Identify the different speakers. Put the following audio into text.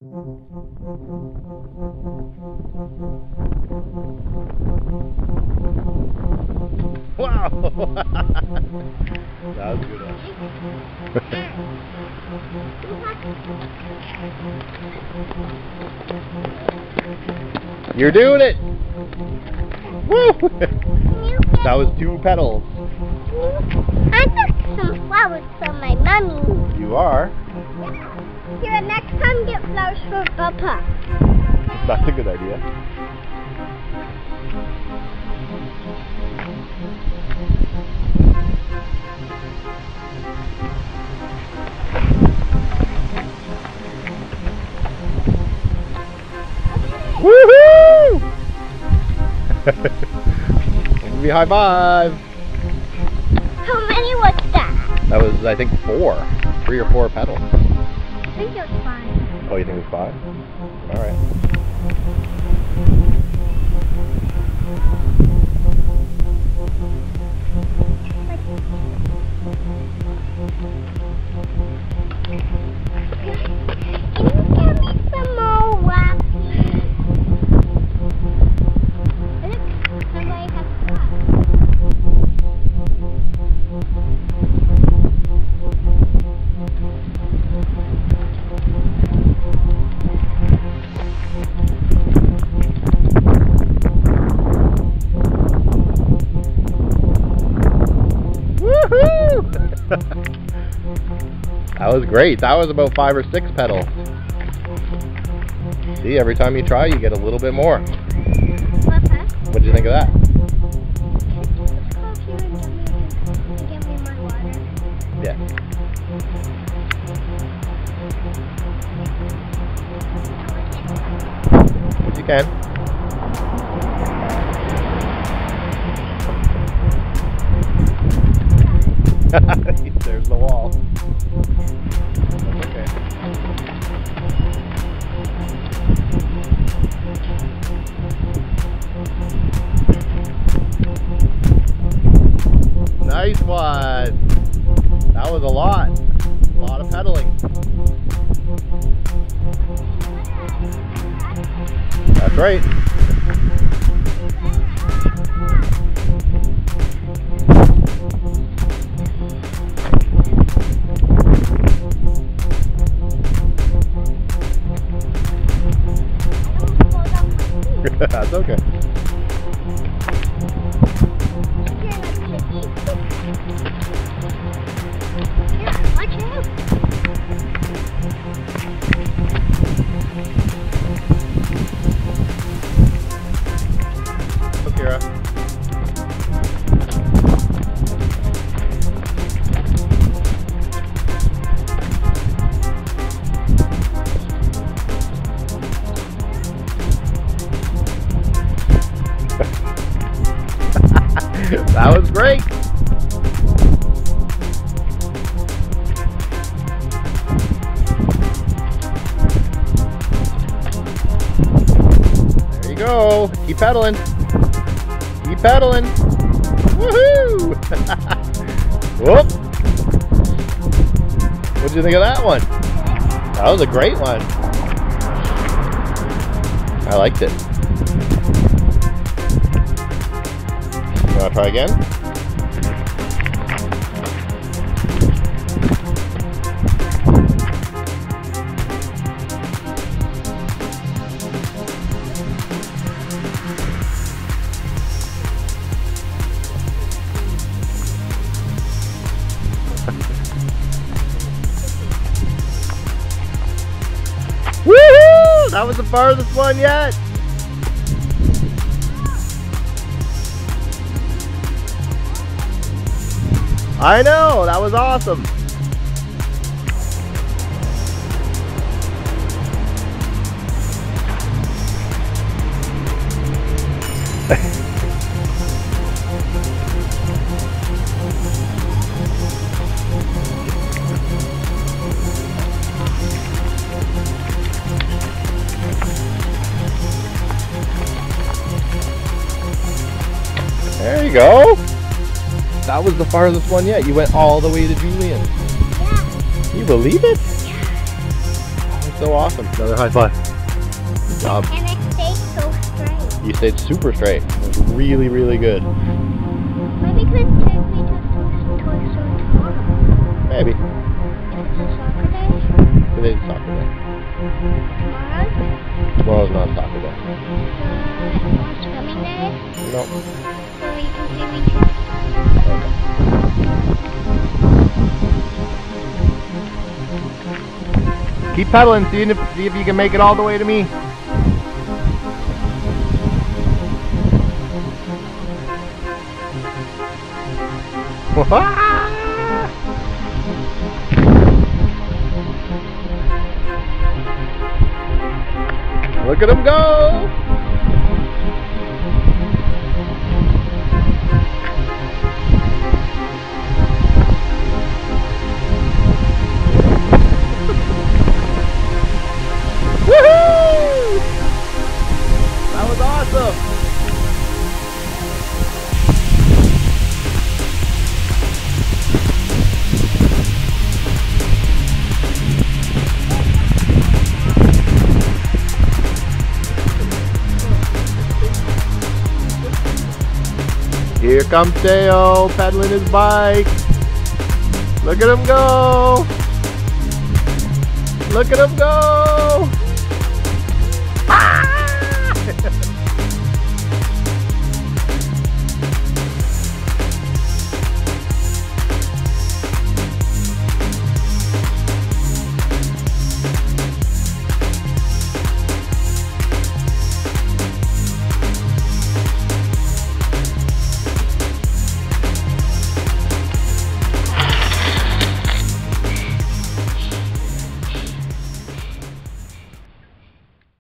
Speaker 1: Wow! That was a good one. You're doing it! Woo! That was 2 petals.
Speaker 2: I took some flowers from my mommy.
Speaker 1: You are?
Speaker 2: Here, next time get flowers from Papa.
Speaker 1: That's a good idea. Woohoo! Give me a high five.
Speaker 2: How many was that?
Speaker 1: That was, I think, 4. 3 or 4 petals.
Speaker 2: I think it was 5.
Speaker 1: Oh, you think it was 5? Alright. That was great. That was about 5 or 6 petals. See, every time you try, you get a little bit more. What did you think of that? Yeah. Yes, you can. There's the wall. That's okay. Nice one. That was a lot. A lot of pedaling. That's right. That's okay.
Speaker 2: Watch out.
Speaker 1: Oh, Kira. That was great. There you go. Keep pedaling. Keep pedaling. Woohoo! Whoop. What did you think of that one? That was a great one. I liked it. You want to try again? Woohoo! That was the farthest one yet. I know, that was awesome. There you go. That was the farthest one yet. You went all the way to Julian.
Speaker 2: Yeah.
Speaker 1: Can you believe it?
Speaker 2: Yeah.
Speaker 1: That was so awesome. Another high five. Good job.
Speaker 2: And I stayed so straight.
Speaker 1: You stayed super straight. It was really, really good.
Speaker 2: Maybe you could take me to Toy Story tomorrow.
Speaker 1: Maybe.
Speaker 2: It's a soccer day.
Speaker 1: Today's soccer day.
Speaker 2: Tomorrow?
Speaker 1: Tomorrow's not soccer day.
Speaker 2: Tomorrow's swimming day.
Speaker 1: No.
Speaker 2: So you can see me too.
Speaker 1: Keep pedaling, see if you can make it all the way to me. Look at him go! Woohoo! That was awesome! Here comes Taeo pedaling his bike. Look at him go! Look at him go!